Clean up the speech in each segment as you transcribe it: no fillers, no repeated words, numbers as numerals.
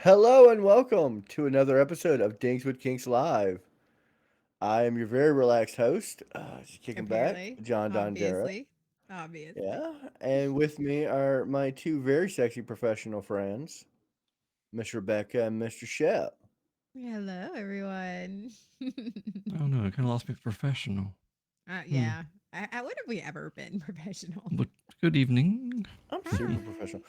Hello and welcome to another episode of Dinks with Kinks Live. I am your very relaxed host, just kicking back, Apparently, John Don Jarrett. obviously, obviously. Yeah, and with me are my two very sexy professional friends, Miss Rebecca and Mr. Shep. Hello, everyone. Oh no, I kind of lost me professional. Hmm. Yeah. When have we ever been professional? But good evening. I'm super Hi. professional.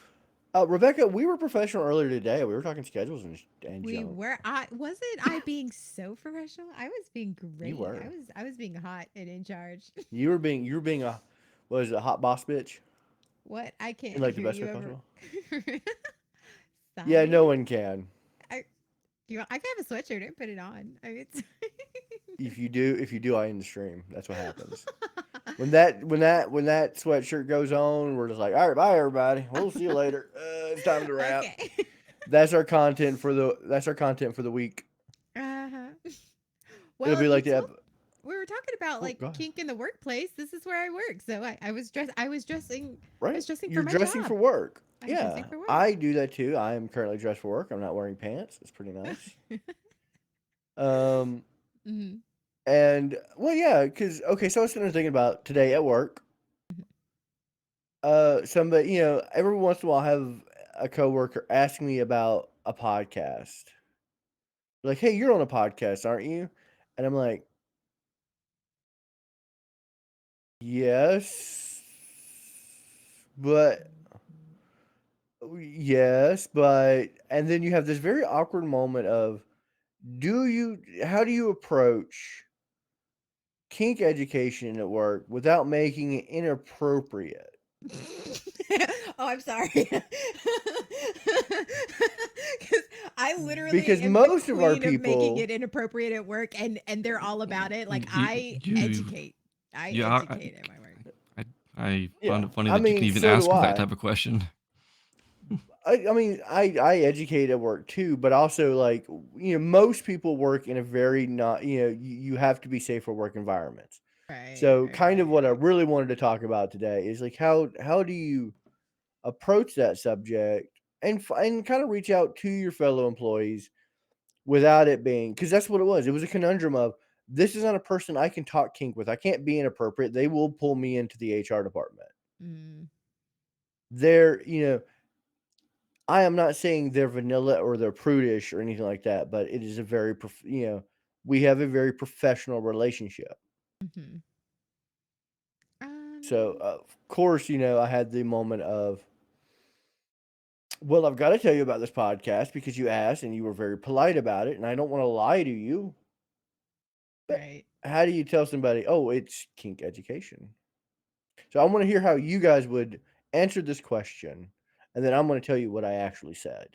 Rebecca, we were professional earlier today. We were talking schedules and We junk. were. I wasn't. I being so professional. I was being You great. I were. was. I was being hot and in charge. You were being a what is it, a hot boss bitch What? I in can't like the hear best you way ever. possible. Yeah, no Sorry. one can. I can have a sweatshirt and put it on. I mean, it's If you do, I end the stream. That's what happens. When that sweatshirt goes on, we're just like, all right, bye everybody. We'll see you later. It's time to wrap. Okay. That's our content for the week. Uh-huh. It'll Well, be like the we were talking about oh like god, kink in the workplace. This is where I work. So I right? was dressing for You're my dressing for job. work. I was dressing Yeah, for work. I do that too. I am currently dressed for work. I'm not wearing pants. It's pretty nice. Um, Mhm. and well, yeah, because okay, so I was sitting there thinking about today at work. Somebody, every once in a while, I have a coworker ask me about a podcast. Like, hey, you're on a podcast, aren't you? And I'm like, yes, but and then you have this very awkward moment of, how do you approach kink education at work without making it inappropriate? Oh, I'm sorry. Because I literally Because am the most of our queen of making people, it inappropriate at work, and they're all about it. Like You, you, I yeah. educate at my work. I find yeah, it funny I that you can mean, even so do ask that I. type of question. I educate at work too, but also like most people work in a very not you have to be safe for work environments. Right, So right, kind of right, what I right. really wanted to talk about today is like how do you approach that subject and kind of reach out to your fellow employees without it being, because that's what it was. It was a conundrum of, this is not a person I can talk kink with. I can't be inappropriate. They will pull me into the HR department. Mm, They're I am not saying they're vanilla or they're prudish or anything like that, but it is a very, we have a very professional relationship. mhm. So, Um, of course, I had the moment of, well, I've got to tell you about this podcast because you asked and you were very polite about it, and I don't want to lie to you. But right. how do you tell somebody, oh, it's kink education? So, I want to hear how you guys would answer this question, and then I'm going to tell you what I actually said.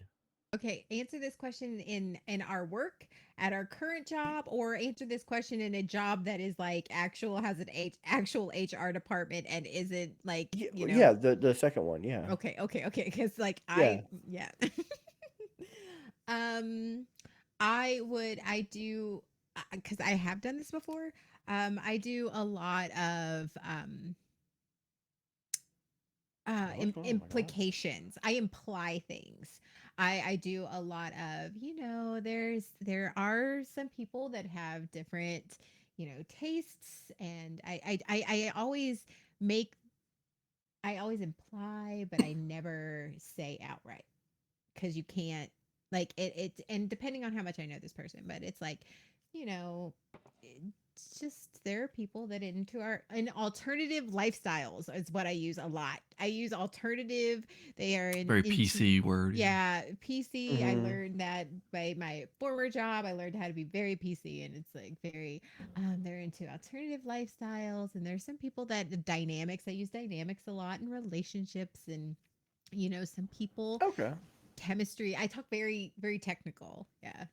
Okay, answer this question in our work at our current job, or answer this question in a job that is like has an actual HR department and isn't like, Yeah, you yeah, know. the second one, yeah, Okay, because like yeah. yeah. um I do, because I have done this before. I do a lot of What's going on with my glasses? implications. I imply things. I do a lot of, there are some people that have different, tastes, and I always make I always imply, but I never say outright, because you can't, like, and depending on how much I know this person, but it's like, you know it's just, there are people that into our in alternative lifestyles is what I use a lot. I use alternative. They are Very into, PC word. Yeah. yeah, PC. I Mhm. learned that by my former job. I learned how to be very PC, and it's like very, they're into alternative lifestyles, and there's some people that the dynamics. I use dynamics a lot in relationships, and some people, Okay. chemistry. I talk very, very technical. Yeah.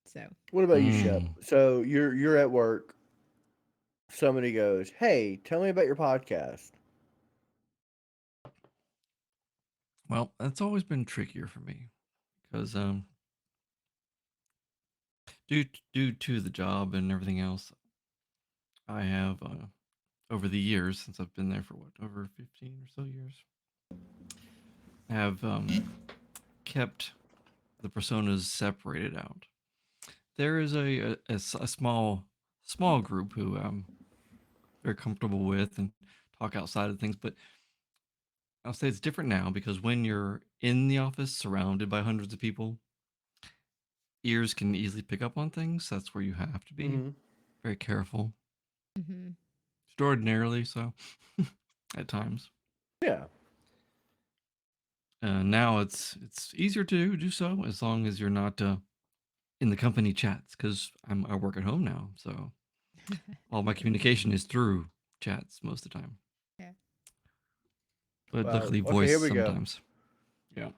So, What about you, Shep? Mm. So you're at work. Somebody goes, "Hey, tell me about your podcast." Well, that's always been trickier for me because due to the job and everything else, I have over the years since I've been there for what, over 15 or so years, have kept the personas separated out. There is a small group who very comfortable with and talk outside of things, but I'll say it's different now because when you're in the office surrounded by hundreds of people, ears can easily pick up on things. That's where you have to be Mm-hmm. very careful, Mm-hmm. extraordinarily so at times. Yeah. Now it's easier to do so as long as you're not in the company chats because I work at home now, so all my communication is through chats most of the time. Yeah. But Well, luckily, okay, voice here we go. sometimes. Yeah.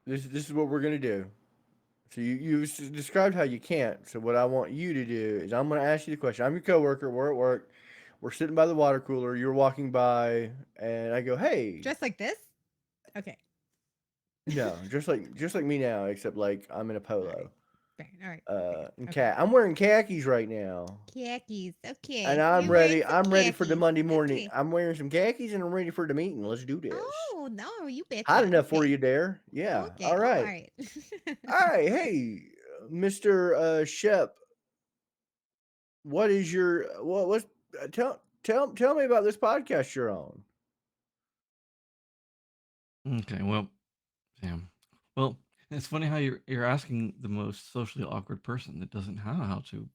This is what we're gonna do. So described how you can't. So what I want you to do is I'm gonna ask you the question. I'm your coworker. We're at work. We're sitting by the water cooler. You're walking by, and I go, "Hey." Dressed like this? Okay. No, just like me now, except like I'm in a All right. polo. Fair. All right. Okay. And Okay. I'm wearing khakis right now, Khakis. and Okay. I'm You're wearing ready. some I'm ready for the khakis. Monday morning. Okay. I'm wearing some khakis, and I'm ready for the meeting. Let's do this. Oh, no, you Hot betcha. enough for Okay. you, there? Yeah. Okay. All All right. right. All right. Hey, Mister Shep, what is your what's tell me about this podcast you're on. Okay. Well, yeah. Well, it's funny how you're asking the most socially awkward person that doesn't know how to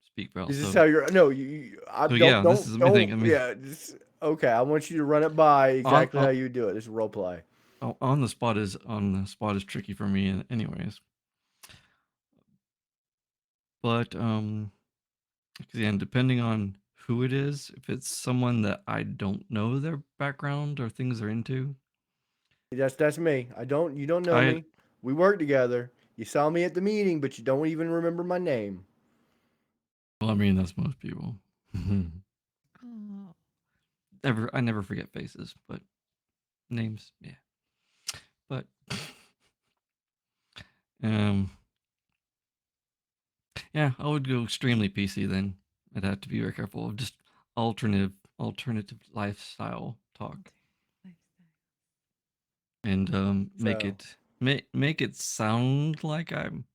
speak well. Is this So how you're? No, I so yeah, this is my thing. don't. I mean, Yeah. Okay. I want you to run it by on exactly how you do it. This is role play. on the spot is tricky for me, anyways. But again, depending on who it is, if it's someone that I don't know their background or things they're into, That's me. You don't know I me. We work together. You saw me at the meeting, but you don't even remember my name. well, I mean that's most people. Oh. I never forget faces, but names, yeah. But um, yeah, I would go extremely PC then. I'd have to be very careful of just alternative lifestyle talk Okay. Lifestyle. and So make it sound like I'm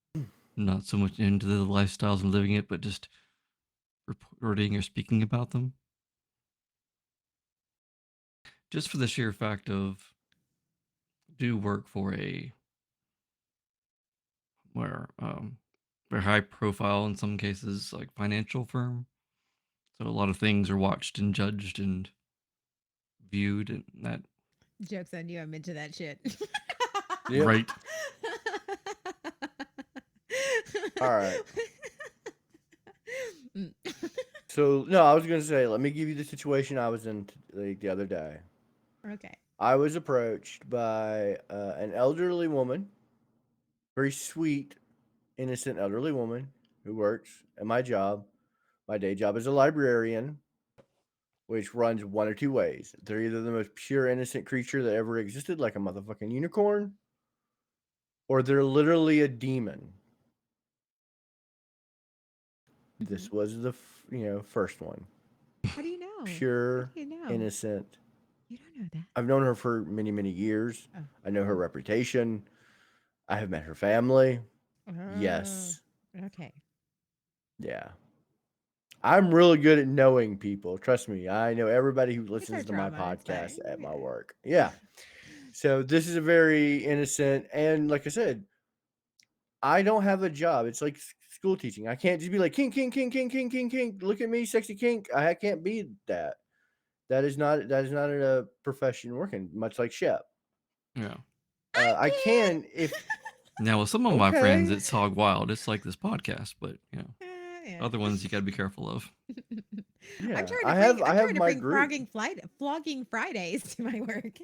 not so much into the lifestyles and living it, but just reporting or speaking about them, just for the sheer fact of do work for a where very high profile in some cases like financial firm, so a lot of things are watched and judged and viewed and that Joke's on you. I'm into that shit. yep. right. All right. Mm. So no, I was gonna say, let me give you the situation I was in like the other day. Okay. I was approached by an elderly woman, very sweet, innocent elderly woman who works at my job. My day job is a librarian, which runs one or two ways. They're either the most pure innocent creature that ever existed, like a motherfucking unicorn, or they're literally a demon. Hmm. This was the first one. How do you know? How do Pure, you know? innocent. You don't know that. I've known her for many years. Oh. I know her Oh. reputation. I have met her family. Oh. Yes. Okay. Yeah. I'm really good at knowing people. Trust me. I know everybody who It's our listens to my drama. It's podcast fine. at my work. Yeah. Yeah. So this is a very innocent and like I said, I don't have a job. It's like school teaching. I can't just be like kink, kink, kink, kink, kink, kink, kink. Look at me, sexy kink. I can't be that. That is not a profession working. Much like Shep. Yeah. I I can if Now with some of my friends, okay. it's hog wild. It's like this podcast, but yeah. other ones you got to be careful of. I'm Yeah, trying to I bring have I I'm have trying to my bring group. flogging Fridays to my work.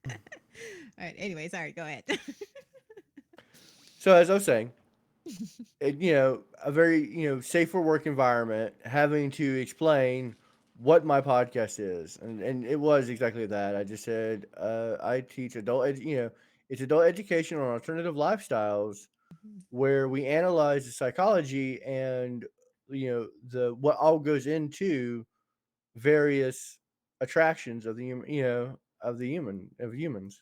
All right. Anyway, sorry. Go ahead. So as I was saying, a very safe for work environment, having to explain what my podcast is, and it was exactly that. I just said I teach it's adult education on alternative lifestyles where we analyze the psychology and the what all goes into various attractions of the human of humans.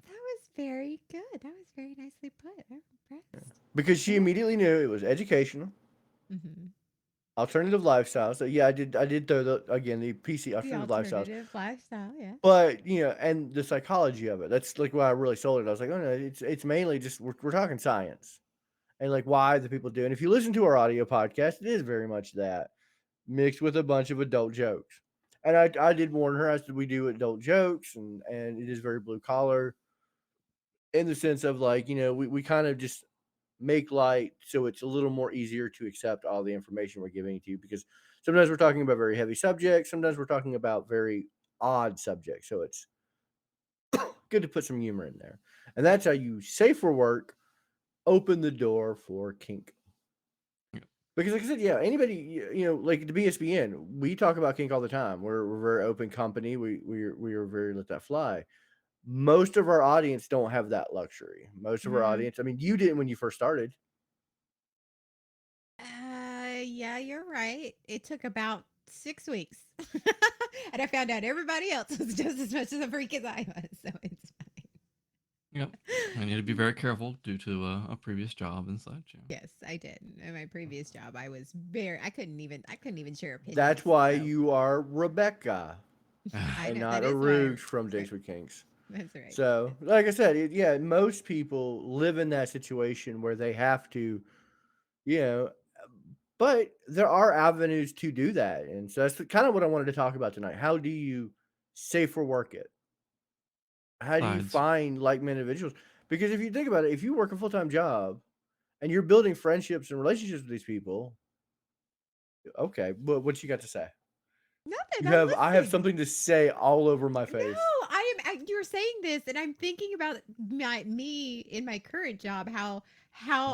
That was very good. That was very nicely put. I'm impressed. because she Yeah. immediately knew it was educational, Hmm. alternative lifestyle. So yeah, I did throw the PC The alternative lifestyles, alternative lifestyle. Yeah. but and the psychology of it. That's like why I really sold it. I was like, oh no, it's mainly just we're talking science and like why the people do. And if you listen to our audio podcast, it is very much that mixed with a bunch of adult jokes. And I did warn her. I said we do adult jokes, and it is very blue collar in the sense of like we kind of just make light so it's a little more easier to accept all the information we're giving to you because sometimes we're talking about very heavy subjects, sometimes we're talking about very odd subjects. So it's good to put some humor in there. And that's how you safer work, open the door for kink. Yeah. Because like I said, yeah, anybody like the BSBN, we talk about kink all the time. We're a very open company. We are very let that fly. Most of our audience don't have that luxury. Most of our Mm. audience, I mean, you didn't when you first started. Yeah, you're right. It took about 6 weeks. And I found out everybody else was just as much of a freak as I was. So it's Yep. I need to be fine. very careful due to a previous job and such. Yes, I did. In my previous job, I couldn't even share That's opinions. why So you are Rebecca Yeah. I and know not that a is why Rouge from that's right. Dinks with Kinks. That's right. So, like I said, yeah, most people live in that situation where they have to, you know, but there are avenues to do that. And so that's kind of what I wanted to talk about tonight. How do you safer work it? How do you Sides. find like minded individuals? Because if you think about it, if you work a full time job and you're building friendships and relationships with these people, okay, but what you got to say? Nothing. You I'm have I have listening. something to say all over my No, face. you're saying this, and I'm thinking about me in my current job. How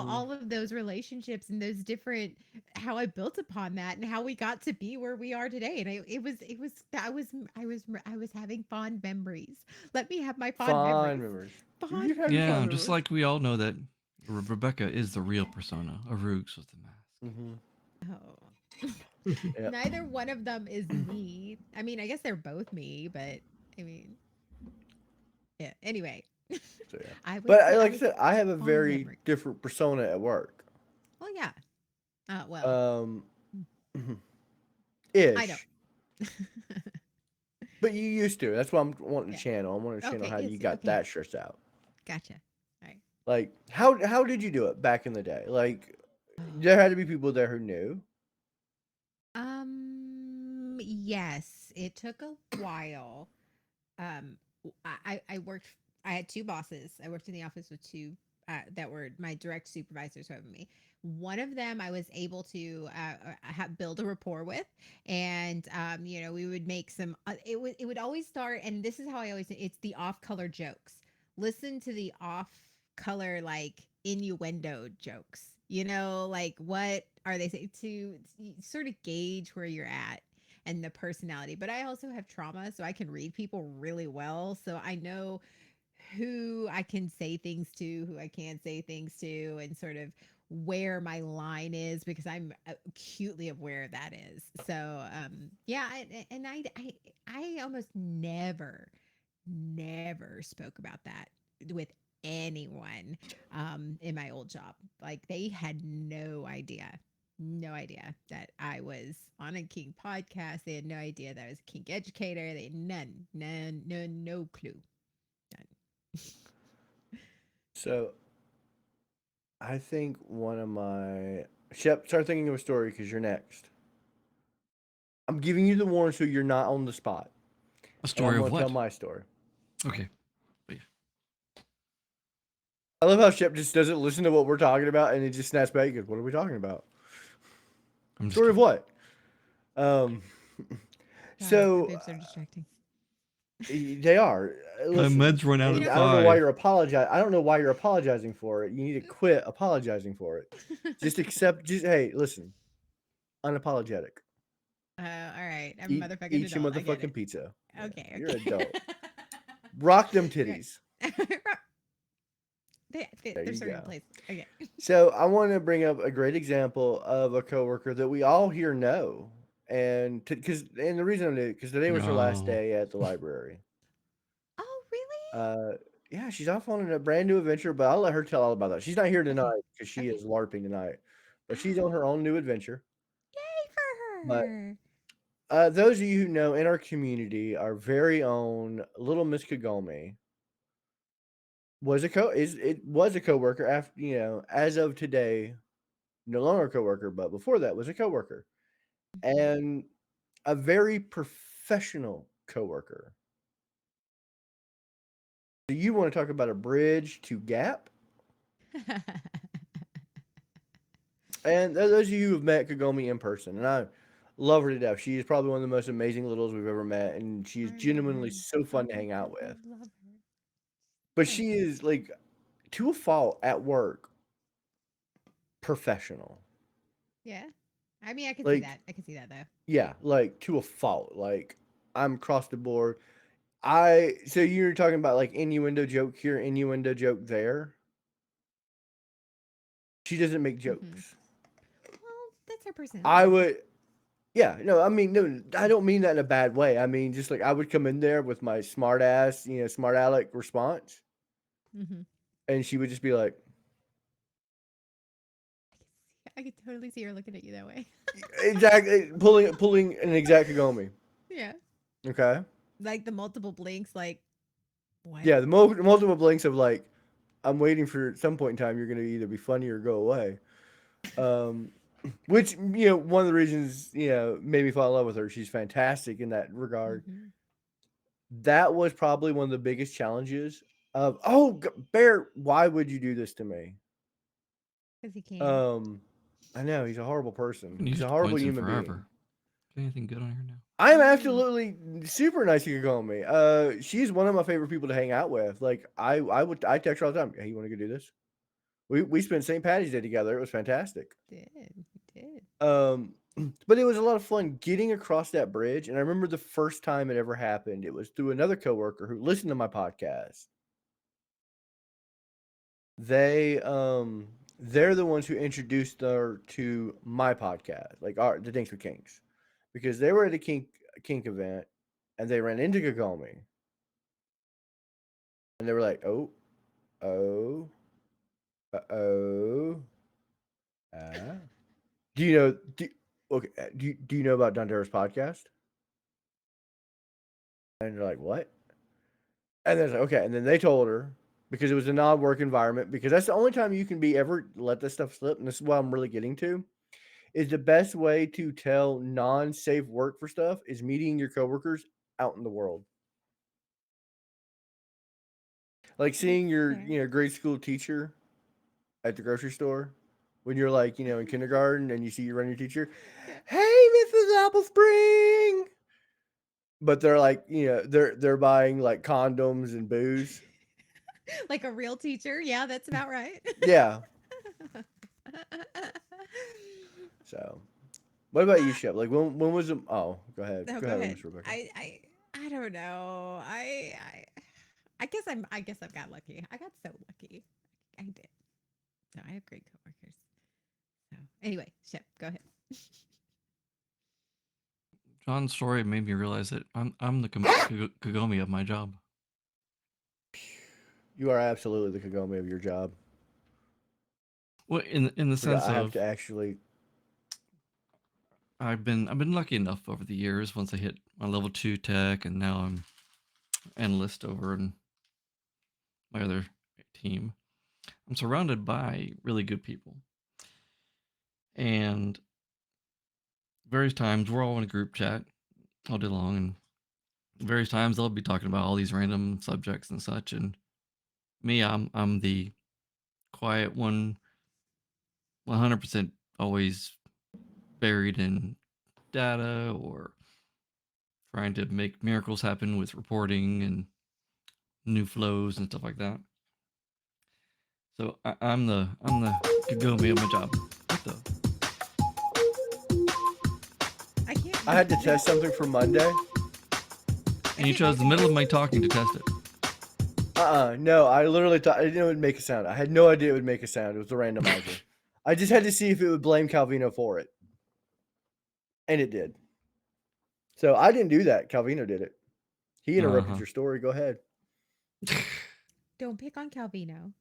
Mhm. all of those relationships and those different how I built upon that, and how we got to be where we are today. And it was I was having fond memories. Let me have my fond Fond memories. memories. You Fond can have your Yeah, fond memories. just memories. like we all know that Rebecca is the real persona. Aroogs was the mask. Mhm. Oh. Yeah. Neither one of them is me. I mean, I guess they're both me, but I mean, yeah. Anyway, So yeah. I But was like I I was said, I have a fond very memories. different persona at work. Well, yeah. Well, Um mm, I don't. ish. But you used to. That's why I'm wanting to Yeah. channel. I want to channel Okay. how you Yes. got Okay. that stressed out. Gotcha. All right. Like how did you do it back in the day? Like there had to be people there who knew. Yes, it took a while. I worked. I had two bosses. I worked in the office with two that were my direct supervisors over me. One of them I was able to build a rapport with, and we would make some. It would always start, and this is how I always. It's the off color jokes. Listen to the off color like innuendo jokes. Like what are they saying to sort of gauge where you're at and the personality. But I also have trauma, so I can read people really well. So I know who I can say things to, who I can't say things to, and sort of where my line is because I'm acutely aware of that is. So yeah, I almost never spoke about that with anyone in my old job. Like they had no idea that I was on a kink podcast. They had no idea that I was a kink educator. They had none, no clue, none. So I think one of my Shep, start thinking of a story because you're next. I'm giving you the warning so you're not on the spot. A And I'm story of gonna tell what? my story. Okay. But I love how Shep just doesn't listen to what we're talking about and he just snaps back. He goes, "What are we talking about? I'm just Story of kidding. what?" Um, Sorry, my so boobs are distracting. they are. My Listen, meds run out You at and know I don't know why 5. you're apologizing. I don't know why you're apologizing for it. You need to quit apologizing for it. Just accept. Just hey, listen. Unapologetic. All right, I'm a Eat motherfucking eat your adult. I get motherfucking it. pizza. Yeah, Okay, you're an okay. adult. Rock them Right. titties. There They're you serving go. place. Okay. So I want to bring up a great example of a coworker that we all here know, and the reason I knew because today was her last No. day at the library. Oh, really? Uh, yeah, she's off on a brand new adventure, but I'll let her tell all about that. She's not here Okay. tonight because she Okay. is LARPing tonight, but she's on Oh, her own new adventure. yay for But her. those of you who know in our community, our very own little Miss Kagome was a coworker after as of today, no longer a coworker, but before that was a coworker Mhm. and a very professional coworker. Do you want to talk about a bridge to gap? And those of you who have met Kagome in person, and I love her to death. She is probably one of the most amazing littles we've ever met, and she is I love genuinely her. so I fun to hang out with. love her. But So she sweet. is like to a fault at work, professional. Yeah. I mean, I can see Like, that. I can see that though. yeah, like to a fault. Like I'm across the board. I so you're talking about like innuendo joke here, innuendo joke there. She doesn't make Hmm. jokes. Well, that's her I personality. would Yeah, no, I mean, no, I don't mean that in a bad way. I mean, just like I would come in there with my smart ass, smart aleck response, Hmm. and she would just be like, I could totally see her looking at you that way. exactly, pulling an exact Kagome. Yeah. Okay, Like the multiple blinks, like, what? yeah, the multiple blinks of like, I'm waiting for at some point in time you're gonna either be funny or go away. Um, which one of the reasons made me fall in love with her. She's fantastic in that regard. Hmm. That was probably one of the biggest challenges of Bear, why would you do this to me? Because he can. Um, I know he's a horrible I person. haven't He's a used horrible points in human being. forever. Get anything good on here now? I am Mm. absolutely super nice to Kagome. She's one of my favorite people to hang out with. Like I text her all the time. Hey, you want to go do this? We spent St. Patty's Day together. It was fantastic. Did. He did. Um, but it was a lot of fun getting across that bridge. And I remember the first time it ever happened. It was through another coworker who listened to my podcast. They they're the ones who introduced her to my podcast, like the Dinks with Kinks, because they were at a kink event and they ran into Kagome and they were like, oh, oh, ah. Do you know? Okay, do you know about Dundera's podcast? And they're like, what? And then like, okay, and then they told her because it was a non-work environment because that's the only time you can be ever let this stuff slip, and this is what I'm really getting to is the best way to tell non-safe work for stuff is meeting your coworkers out in the world. Like That's seeing your, fair. grade school teacher at the grocery store when you're like, in kindergarten and you see your running teacher, Yeah. "Hey, Mrs. Apple Spring." But they're like, they're buying like condoms and booze. Like a real teacher. Yeah, that's about right. Yeah. So, what about you, Shep? Like when was it? Oh, go ahead. No, Go go ahead, ahead. Miss Rebecca. I don't know. I guess I guess I've got lucky. I got so lucky. I did. No, I have great coworkers. So anyway, Shep, go ahead. John's story made me realize that I'm the Kagome of my job. You are absolutely the Kagome of your job. Well, in the Forgot sense I have to of actually. I've been lucky enough over the years. Once I hit my level 2 tech, and now I'm analyst over in my other team. I'm surrounded by really good people, and various times we're all in a group chat all day long, and various times they'll be talking about all these random subjects and such. And me, I'm the quiet one, 100% always buried in data or trying to make miracles happen with reporting and new flows and stuff like that. So I'm the Kagome of my job. What the? I can't I had to no, test something for Monday. I And you can't chose the middle of my talking to test it. No, I literally thought I didn't know it would make a sound. I had no idea it would make a sound. It was a randomizer. I just had to see if it would blame Calvino for it, and it did. So I didn't do that. Calvino did it. He Uh interrupted huh. your story. Go ahead. Don't pick on Calvino.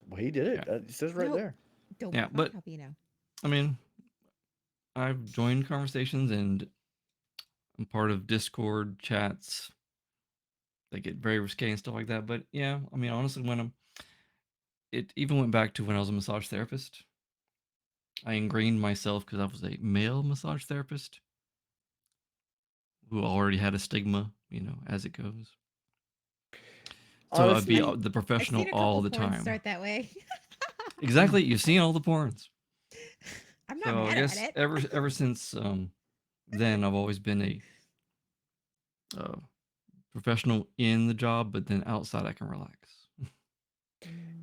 Well, he did Yeah, it. It says right No, there. don't yeah. pick on But Calvino. I mean, I've joined conversations and I'm part of Discord chats. They get very risque and stuff like that. But yeah, I mean, honestly, when it even went back to when I was a massage therapist. I ingrained myself because I was a male massage therapist who already had a stigma, as it goes. So I'd be Honestly, I've the I've professional seen a all couple the porns time. start that way. Exactly, you've seen all the porns. I'm not So I mad at guess it. ever since then, I've always been a uh, professional in the job, but then outside I can relax. Mm.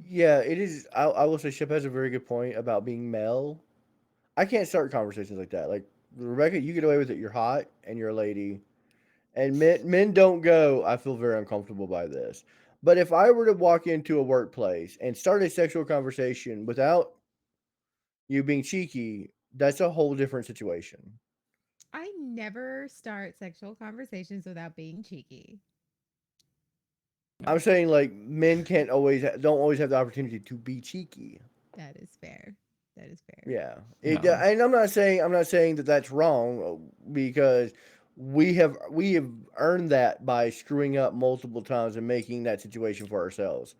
yeah, it is. I will say Ship has a very good point about being male. I can't start conversations like that. Like Rebecca, you get away with it. You're hot and you're a lady, and men don't go. I feel very uncomfortable by this. But if I were to walk into a workplace and start a sexual conversation without you being cheeky, that's a whole different situation. I never start sexual conversations without being cheeky. Yeah, I'm saying like men can't always don't always have the opportunity to be cheeky. That is fair. That is fair. Yeah, no, and I'm not saying that that's wrong because we have earned that by screwing up multiple times and making that situation for ourselves.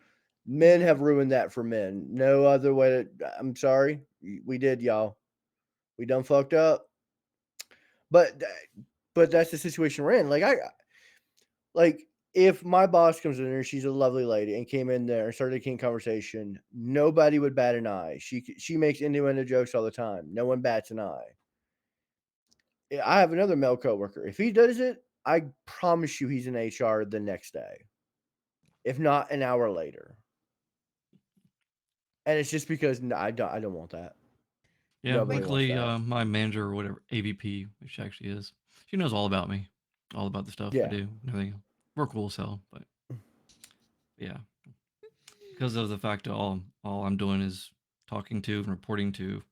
Men Yeah. have ruined that for men. No other way to. I'm sorry, we did, y'all. We done fucked up, but but that's the situation we're in. Like if my boss comes in there, she's a lovely lady, and came in there and started a kink conversation, nobody would bat an eye. She makes innuendo jokes all the time. No one bats an eye. I have another male coworker. If he does it, I promise you he's in HR the next day, if not an hour later. And it's just because no, I don't want that. yeah. Nobody My wants Luckily, that. my manager or whatever AVP, which she actually is, she knows all about me, all about the stuff I Yeah. do, and everything. We're cool as hell, but yeah, because of the fact that all I'm doing is talking to and reporting to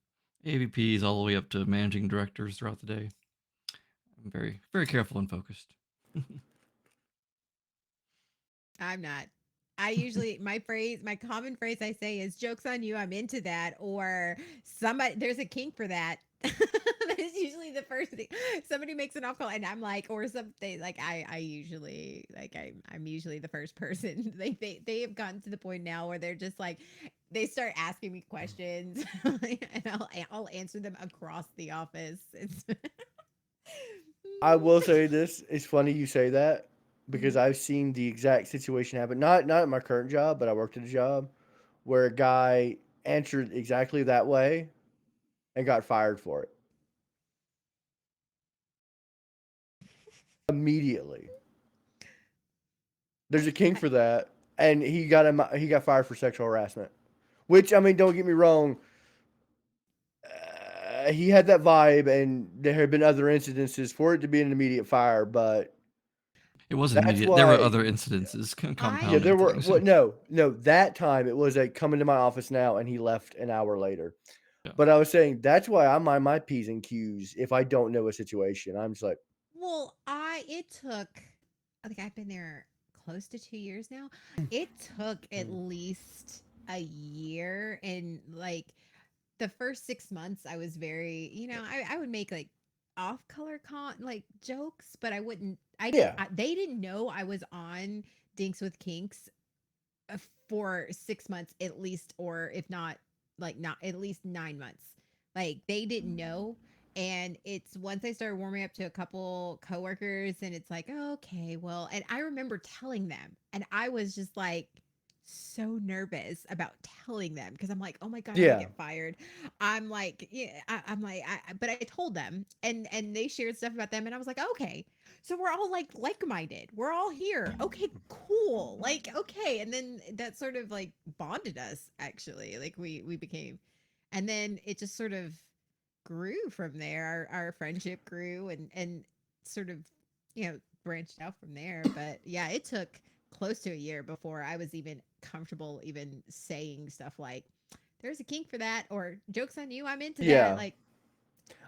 AVPs all the way up to managing directors throughout the day. I'm very very careful and focused. I'm not. My common phrase I say is "jokes on you." I'm into that, or somebody. There's a kink for that. That is usually the first thing. Somebody makes an off call, and I'm like, or something like I usually like I'm usually the first person. They have gotten to the point now where they're just like they start asking me questions, and I'll answer them across the office. It's I will say this. It's funny you say that because Mhm. I've seen the exact situation happen. Not at my current job, but I worked at a job where a guy answered exactly that way and got fired for it immediately. There's a kink I- for that, and he got fired for sexual harassment. Which I mean, don't get me wrong, he had that vibe, and there have been other incidences for it to be an immediate fire. But It wasn't that's immediate. There were why, other incidences yeah, I there compounding were. things. What? No, no, that time it was like come into my office now, and he left an hour later. Yeah, But I was saying that's why I mind my p's and q's if I don't know a situation. I'm just like, Well, it took, I think I've been there close to 2 years now. It took at least a year. And like the first 6 months, I was very, I would make like off color like jokes, but yeah, they didn't know I was on Dinks with Kinks for 6 months at least, or if not, like not at least 9 months. Like they didn't know. And it's once I started warming up to a couple coworkers, and it's like, oh, okay, well, and I remember telling them, and I was just like so nervous about telling them because I'm like, oh my god, I'm gonna yeah, get fired. I'm like, yeah, I'm like, but I told them, and they shared stuff about them, and I was like, okay, so we're all like minded. We're all here. Okay, cool. Like, okay. And then that sort of like bonded us actually. Like we became, and then it just sort of grew from there. Our friendship grew, and sort of, branched out from there. But yeah, it took close to a year before I was even comfortable even saying stuff like there's a kink for that, or jokes on you, I'm into that. yeah. Like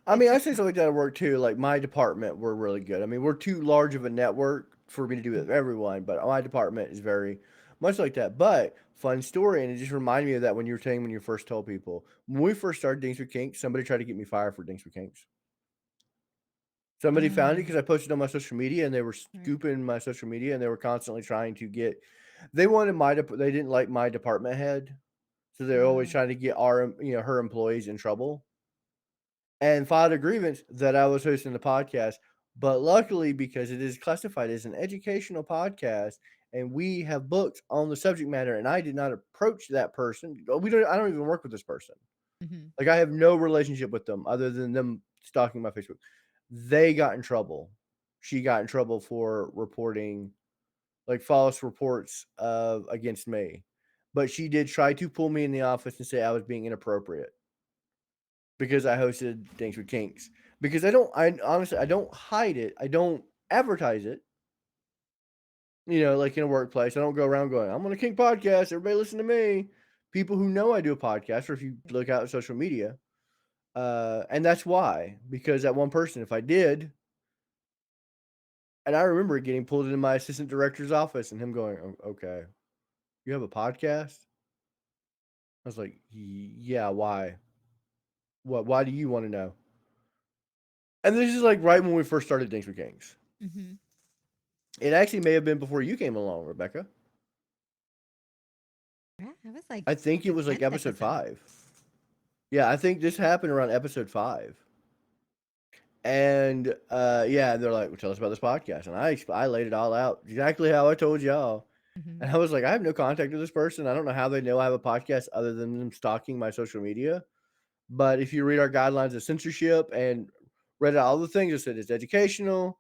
I it mean, I took say time. something like that at work too. Like my department, we're really good. I mean, we're too large of a network for me to do it with everyone, but my department is very. much like that. But fun story, and it just reminded me of that when you were saying when you first told people. When we first started Dinks with Kinks, somebody tried to get me fired for Dinks with Kinks. Somebody found it Oh, because I posted on my social media, and they were right. scooping my social media, and they were constantly trying to get. They wanted my. They didn't like my department head, so they're always Oh, trying to get our, her employees in trouble, and filed a grievance that I was hosting the podcast. But luckily, because it is classified as an educational podcast, and we have books on the subject matter, and I did not approach that person. We don't. I don't even work with this person. hmm, Like I have no relationship with them other than them stalking my Facebook. They got in trouble. She got in trouble for reporting like false reports of against me. But she did try to pull me in the office and say I was being inappropriate because I hosted Dinks with Kinks. Because I honestly I don't hide it. I don't advertise it. Like in a workplace. I don't go around going, I'm on a Kink podcast, everybody listen to me. People who know I do a podcast, or if you look out at social media, and that's why, because that one person, if I did, and I remember getting pulled into my assistant director's office and him going, Okay, you have a podcast? I was like, Yeah, why? Why do you want to know? And this is like right when we first started Dinks with Kings. hmm. It actually may have been before you came along, Rebecca. Yeah, that was like I think it the was like 10th episode episode. 5. Yeah, I think this happened around episode 5. And yeah, they're like, well, tell us about this podcast. And I laid it all out exactly how I told y'all. Hmm. And I was like, I have no contact with this person. I don't know how they know I have a podcast other than them stalking my social media. But if you read our guidelines of censorship and read all the things, it said it's educational,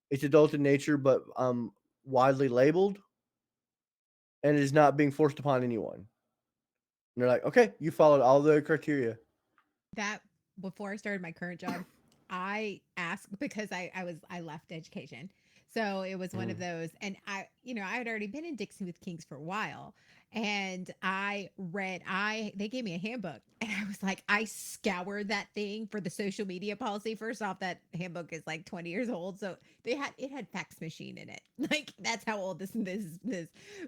it's adult in nature, but widely labeled, and it is not being forced upon anyone. And they're like, okay, you followed all the criteria. That before I started my current job, I asked because I left education. So it was one of Mm. those, and I had already been in Dixie with Kinks for a while, and they gave me a handbook, and I was like, I scoured that thing for the social media policy. First off, that handbook is like 20 years old, so it had fax machine in it. Like that's how old this.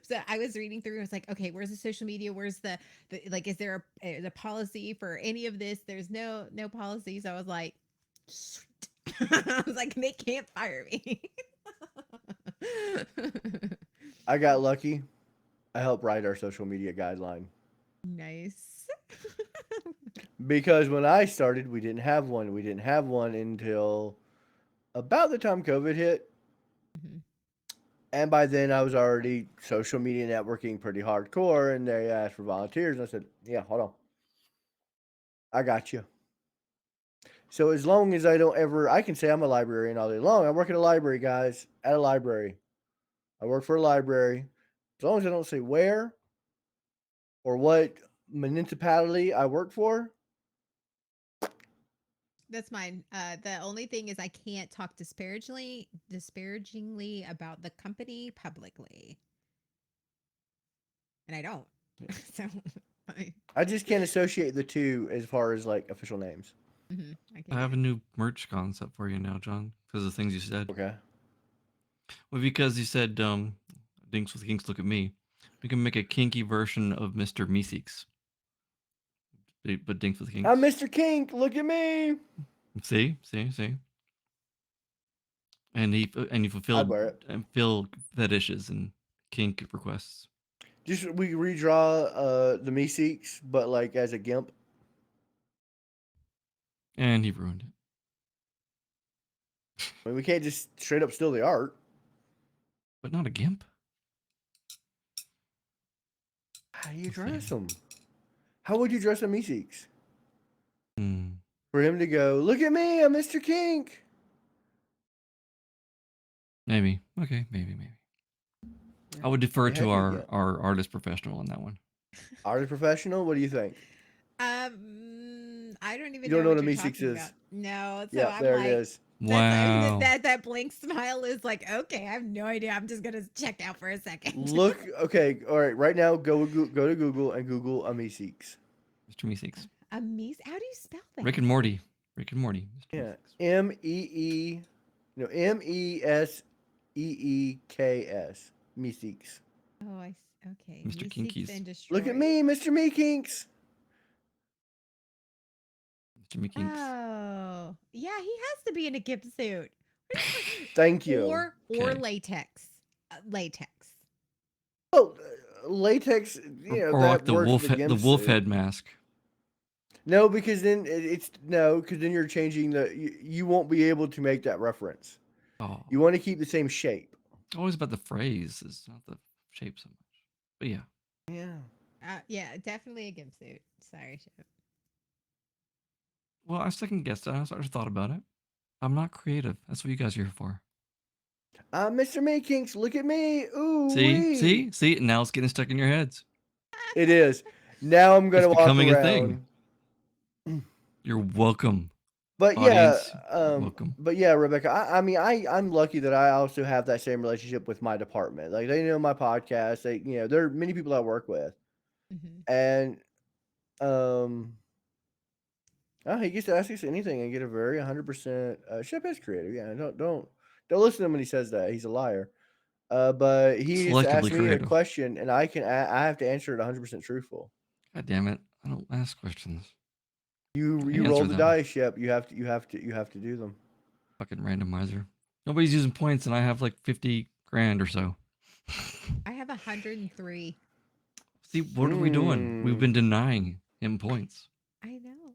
So I was reading through, and I was like, okay, where's the social media? Where's like is there a policy for any of this? There's no policy. So I was like, sweet. I was like, they can't fire me. I got lucky. I helped write our social media guideline Nice. because when I started, we didn't have one. We didn't have one until about the time COVID hit. Mhm. And by then, I was already social media networking pretty hardcore, and they asked for volunteers. And I said, yeah, hold on. I got you. So as long as I don't ever, I can say I'm a librarian all day long. I work at a library, guys, at a library. I work for a library. As long as I don't say where or what municipality I work for, That's mine. The only thing is I can't talk disparagingly about the company publicly, and I don't. So I, I just can't associate the two as far as like official names. I I can't have a either. new merch concept for you now, John, because of the things you said. Okay. Well, because you said, Dinks with Kinks, look at me. We can make a kinky version of Mr. Meeseeks, but Dinks with I'm Kinks. Mr. Kink. Look at me. See, and he I'd fulfilled wear it. fill fetishes and kink requests, Just we redraw the Meeseeks, but like as a gimp. and he ruined it. I mean, we can't just straight up steal the art. But not a gimp. How do you We'll see. dress them? How would you dress a Meeseeks? Hmm. For him to go, look at me, I'm Mr. Kink. Maybe. Okay. Maybe. Yeah. I would defer The to heck of a gimp. our artist professional on that one. Artist professional, what do you think? I don't even You don't know know what what a you're Meeseeks talking about. is. No, so Yeah, I'm there it like, is. Wow. that blank smile is like, okay, I have no idea. I'm just gonna check out for a second. Look, okay, all right. Right now, go to Google and Google a Meeseeks. Mr. Meeseeks. How do you spell Rick that? and Morty. Rick and Morty. Mr. Yeah, Meeseeks. MEEEKS. Meeseeks. Oh, Okay. Mr. We seek Kinkies. and Look at destroy. me, Mr. Me Kinks. Mr. McKinks. Oh, yeah, he has to be in a gimp suit. Thank you. Or Okay. latex. Latex. Well, latex, Or like that works with a the gimp wolf suit. head mask. No, because then it's no, because then you're changing you won't be able to make that reference. Oh, You want to keep the same shape. always about the phrase. It's not the shape so much. But yeah. Yeah. Yeah, definitely a gimp suit. Sorry, Chip. Well, I second guessed it. I just thought about it. I'm not creative. That's what you guys are here for. Mr. Me Kinks, look at me. Ooh See, wee. see, see. Now it's getting stuck in your heads. It is. Now I'm It's gonna walk becoming a thing. around. You're welcome, But yeah, audience. You're welcome. Rebecca. I mean, I'm lucky that I also have that same relationship with my department. Like they know my podcast. There are many people I work with, Hmm. and um, oh, he gets to ask us anything and get a very 100%. Shep is creative. Yeah, don't listen to him when he says that. He's a liar. But he gets to ask Selectively me a creative. question, and I have to answer it 100% truthful. God damn it! I don't ask questions. I You roll answer the them. dice, Shep. You have to do them. Fucking randomizer. Nobody's using points, and I have like 50 grand or so. I have 103. See, what are we doing? We've Hmm. been denying him points. I know.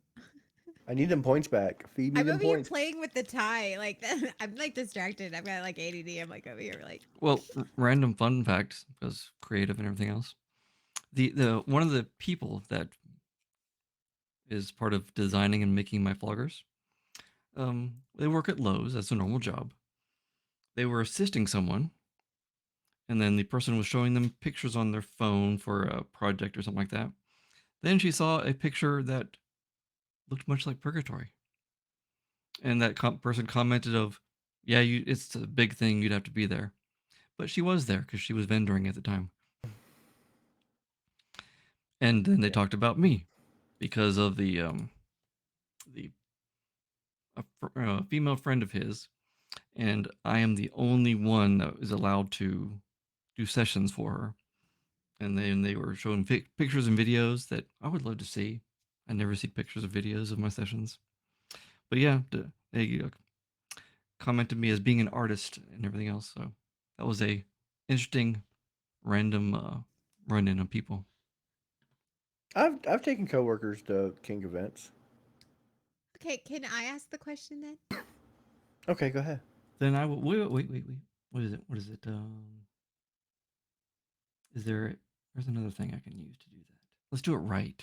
I need them points back. Feed me I'm them over here points. playing with the tie. Like I'm like distracted. I've got like ADD. I'm like over here like Well, random fun fact because creative and everything else. The one of the people that is part of designing and making my floggers, they work at Lowe's. That's a normal job. They were assisting someone, and then the person was showing them pictures on their phone for a project or something like that. Then she saw a picture that looked much like purgatory, and that person commented of, "Yeah, it's a big thing. You'd have to be there." But she was there because she was vendoring at the time. And then they Yeah. talked about me because of the a female friend of his, and I am the only one that is allowed to do sessions for her. And then they were showing pictures and videos that I would love to see. I never see pictures of videos of my sessions, but yeah, they commented me as being an artist and everything else. So that was a interesting random run-in of people. I've taken coworkers to kink events. okay, can I ask the question then? Okay, go ahead. Then I will wait. What is it? What is it? Is there? There's another thing I can use to do that. Let's do it right.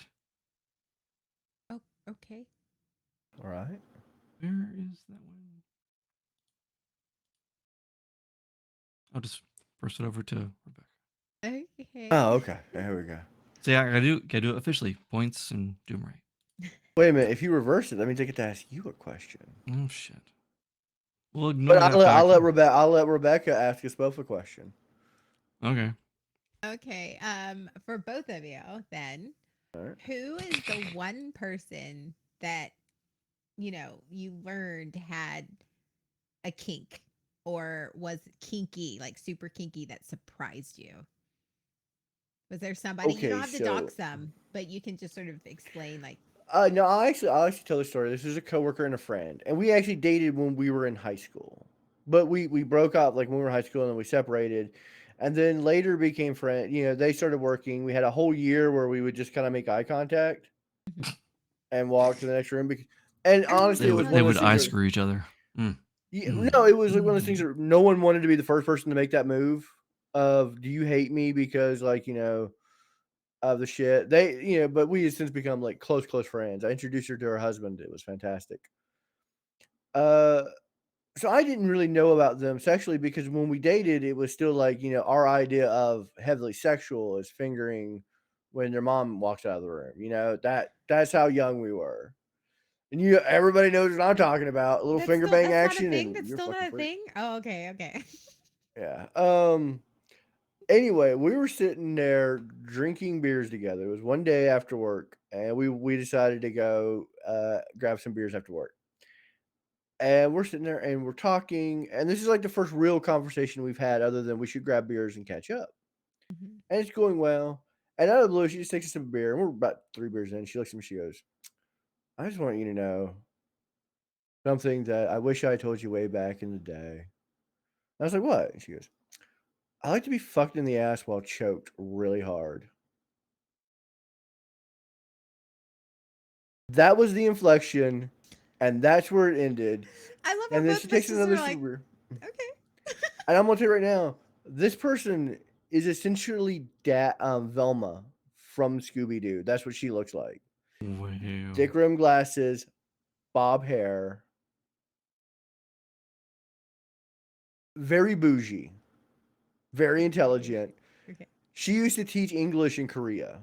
Oh, okay. All right. Where is that one? I'll just first it over to Rebecca. Okay. Oh, okay. There we go. So yeah, I gotta do it officially. Points and do them right. Wait a minute. If you reverse it, that means I get to ask you a question. Oh shit. We'll But ignore that fact. I'll let Rebecca ask us both a question. Okay. Okay. For both of you, then, All right. who is the one person that you learned had a kink or was kinky, like super kinky, that surprised you? Was there somebody you don't Okay, have to so dox them, but you can just sort of explain, like, no, I'll actually tell the story. This is a coworker and a friend, and we actually dated when we were in high school, but we broke up like when we were in high school, and then we separated, and then later became friends. They started working. We had a whole year where we would just kind of make eye contact mhm. and walk to the next room. And I remember honestly, They it was would one they of those. those would things eye where screw each other. Mm. no, Mm. it was like one of those things Mm. where no one wanted to be the first person to make that move. Of do you hate me because of the shit. But we have since become like close friends. I introduced her to her husband. It was fantastic. Uh, so I didn't really know about them sexually because when we dated, it was still like our idea of heavily sexual is fingering when their mom walks out of the room. That's how young we were. And everybody knows what I'm talking about. A little finger bang That's not a action, thing. and That's you're a still fucking not a freak. thing. Oh, okay, okay. Yeah. Anyway, we were sitting there drinking beers together. It was one day after work, and we decided to go grab some beers after work. And we're sitting there and we're talking, and this is like the first real conversation we've had, other than we should grab beers and catch up. Mhm. and it's going well. And out of the blue, she just takes us some beer, and we're about 3 beers in. She looks at me, she goes, "I just want you to know something that I wish I told you way back in the day." I was like, "What?" And she goes, "I like to be fucked in the ass while choked really hard." That was the inflection, and that's where it ended. I love And how then both she of us takes just another were sip like, of beer. okay. And I'm gonna tell you right now, this person is essentially Velma from Scooby Doo. That's what she looks like. Wow. Dick rim glasses, bob hair, very bougie, very Okay. intelligent. Okay. She used to teach English in Korea.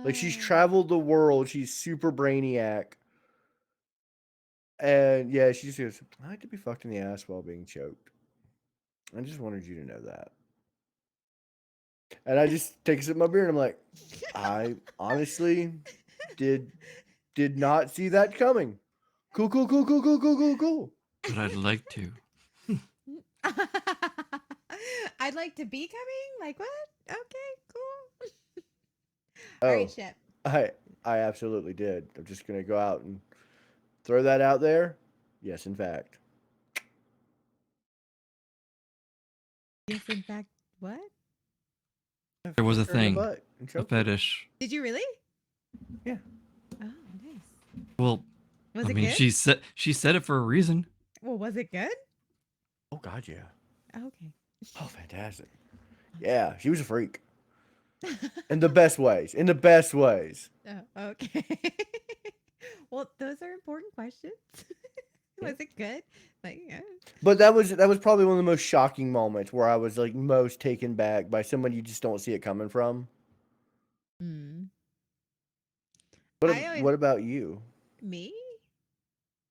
Like she's Oh. traveled the world. She's super brainiac. And yeah, she just goes, "I like to be fucked in the ass while being choked." I just wanted you to know that. And I just take a sip of my beer and I'm like, I honestly did did not see that coming. Cool, cool, cool, cool, cool, cool, cool, cool. But I'd like to. I'd like to be coming. Like what? Okay, cool. All right, Oh, Shep. I I absolutely did. I'm just gonna go out and throw that out there. Yes, in fact. Yes, in fact, what? I There was a fucked her in the thing, butt and a choked her. fetish. Did you really? Yeah. Oh, nice. Well, Was I it mean, good? she said it for a reason. Well, was it good? Oh God, yeah. Okay. Oh, fantastic. Yeah, she was a freak in the best ways. In the best ways. Oh, okay. Well, those are important questions. Yeah. Was it good? Like, yeah. But that was probably one of the most shocking moments where I was like most taken back by someone you just don't see it coming from. Mm. What I always what about you? me?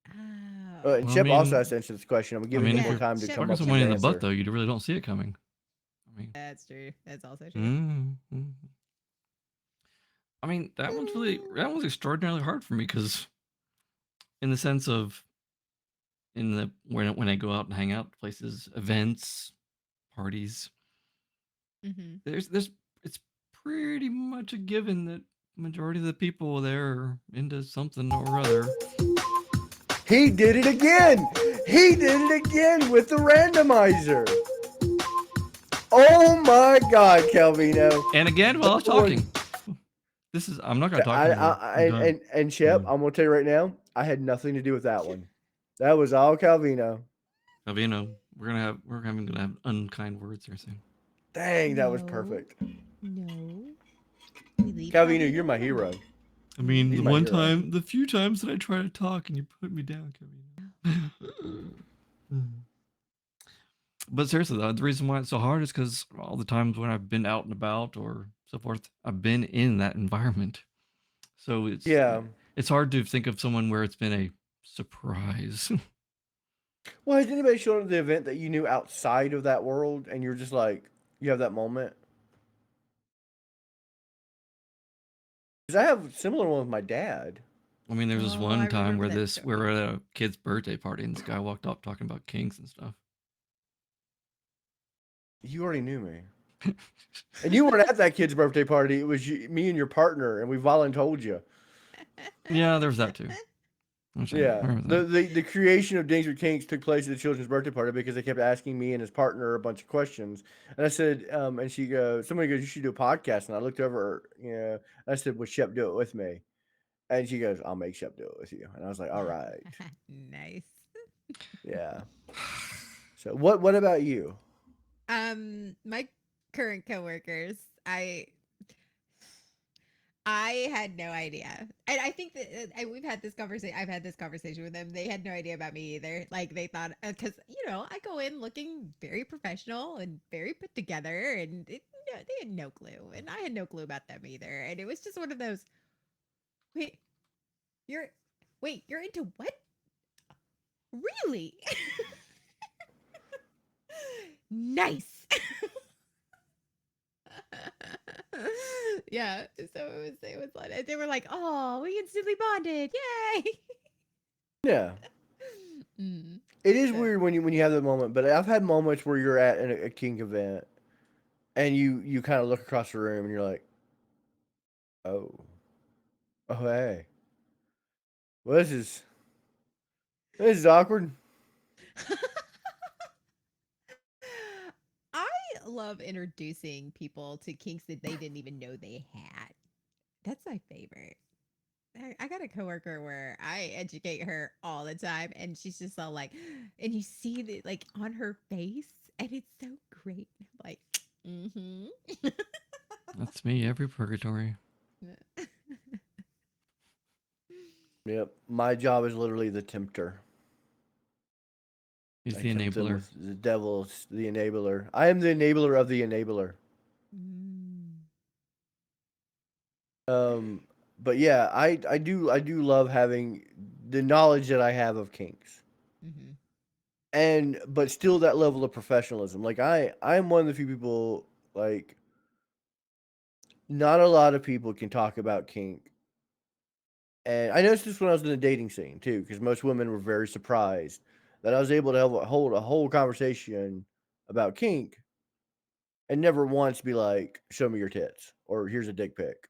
Oh, And Well, I Shep also mean, has to answer this question. I'm I giving mean, him if more yeah. you're time to Shep, come fucking up with someone his in the Shep. butt, answer. though, you really don't see it coming. I mean, That's true. That's also true. mm-hmm. I mean, that one's extraordinarily hard for me because, in the sense of, in the when I go out and hang out places, events, parties, Mm-hmm. there's it's pretty much a given that majority of the people there are into something or other. He did it again. He did it again with the randomizer. Oh my God, Calvino. And again, while I was Number one. talking, I'm not gonna talk anymore. I'm And, done. I'm Shep, done. I'm gonna tell you right now, I had nothing to do with that one. That was all Calvino. Calvino, gonna have unkind words here soon. Dang, that was No, perfect. no. We leave Calvino, you're Calvino my alone. hero. I We mean, He's the my one leave hero. time, Calvino. the few times that I try to talk and you put me down, Calvino. But seriously, though, the reason why it's so hard is because all the times when I've been out and about or so forth, I've been in that environment. So Yeah. it's hard to think of someone where it's been a surprise. Well, has anybody shown up at the event that you knew outside of that world and you're just like, you have that moment? Because I have a similar one with my dad. I mean, there was this Oh, I one time remember where that we story. were at a kid's birthday party and this guy walked up talking about kinks and stuff. You already knew me. And you weren't at that kid's birthday party. It was you, me and your partner, and we voluntold you. Yeah, there was that too. I Yeah. remember that. The creation of Dinks with Kinks took place at the children's birthday party because they kept asking me and his partner a bunch of questions. And I said, and she goes, somebody goes, "You should do a podcast." And I looked over, I said, "Would Shep do it with me?" And she goes, "I'll make Shep do it with you." And I was like, "All right." Nice. Yeah. So what about you? My current coworkers, I had no idea, and I think that we've had this conversation. I've had this conversation with them. They had no idea about me either. Like they thought, because I go in looking very professional and very put together, and they had no clue, and I had no clue about them either. And it was just one of those. Wait, you're, wait, you're into what? Really? Nice. Yeah, so it was like they were like, "Oh, we instantly bonded. Yay!" Yeah. Mm, It is so weird when you have that moment, but I've had moments where you're at a kink event and you kind of look across the room and you're like, oh, oh hey, well this is awkward. I love introducing people to kinks that they didn't even know they had. That's my favorite. I got a coworker where I educate her all the time, and she's just all like, and you see that like on her face, and it's so great. I'm like, mm-hmm. That's me every purgatory. Yep, my job is literally the tempter. He's I the tempt them enabler. with the devil's the enabler. I am the enabler of the enabler. Mm. Um, but yeah, I do love having the knowledge that I have of kinks, Mm-hmm. and but still that level of professionalism. Like I'm one of the few people, like not a lot of people can talk about kink, and I noticed this when I was in the dating scene too, because most women were very surprised that I was able to hold a whole conversation about kink and never once be like, "Show me your tits" or "Here's a dick pic."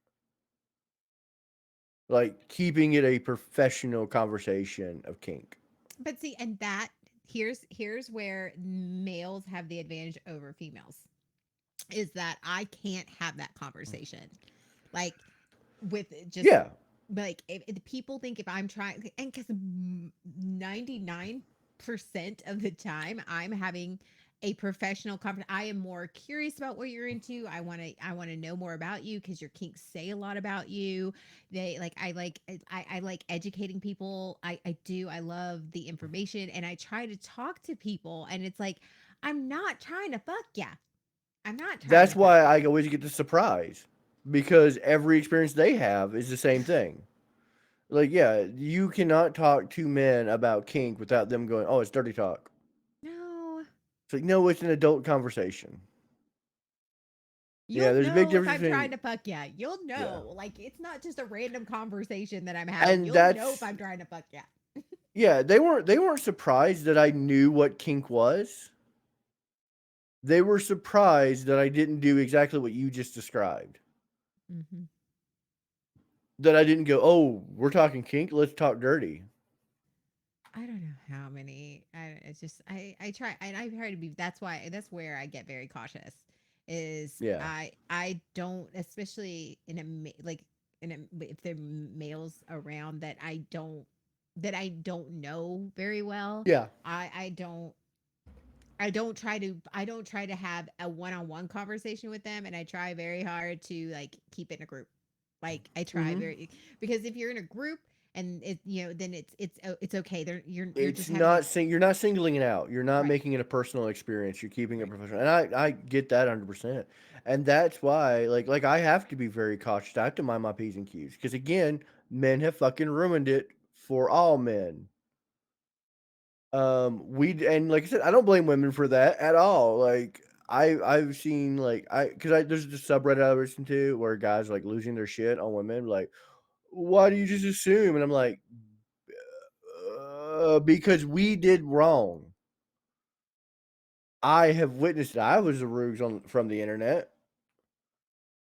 Like keeping it a professional conversation of kink. But see, and that here's where males have the advantage over females is that I can't have that conversation. Like with just Yeah, like if people think if I'm trying and because 99% of the time I'm having a professional conversation. I am more curious about what you're into. I want to know more about you because your kinks say a lot about you. They I like educating people. I do. I love the information and I try to talk to people and it's like I'm not trying to fuck ya. I'm not trying that's to fuck why ya. I always get the surprise because every experience they have is the same thing. Like, yeah, you cannot talk to men about kink without them going, "Oh, it's dirty talk." No. It's like, no, it's an adult conversation. Yeah, You'll there's a big know if difference I'm trying between to fuck ya. You'll yeah, know. Like it's not just a random conversation that I'm having. and You'll know if that's I'm trying to fuck ya. yeah. They weren't surprised that I knew what kink was. They were surprised that I didn't do exactly what you just described. Hmm. That I didn't go, "Oh, we're talking kink. Let's talk dirty." I don't know how many. It's just I try and I try to be. That's where I get very cautious. Is Yeah, I don't especially in like in if there are males around that I don't know very well. yeah. I don't I don't try to have a one-on-one conversation with them and I try very hard to like keep it in a group. Like I try Hmm. very because if you're in a group and it then it's okay. There you're It's just having a not you're not singling it out. You're not right. making it a personal experience. You're keeping it Right. professional, and I get that 100%. And that's why like I have to be very cautious. I have to mind my p's and q's because again, men have fucking ruined it for all men. We and like I said, I don't blame women for that at all. Like I've seen like I because I there's this subreddit I listen to where guys are, like losing their shit on women like why do you just assume? And I'm like, because we did wrong. I have witnessed it. I was a ruse from the internet.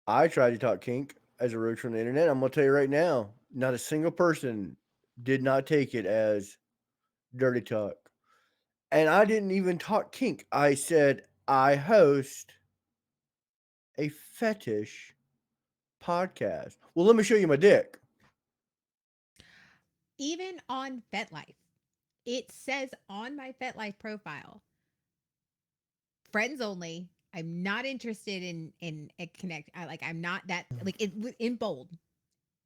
I tried to talk kink as a ruse from the internet. I'm gonna tell you right now, not a single person did not take it as dirty talk. And I didn't even talk kink. I said I host a fetish podcast. Well, let me show you my dick. Even on FetLife, it says on my FetLife profile, friends only. I'm not interested in a connect. I'm not that like it in bold.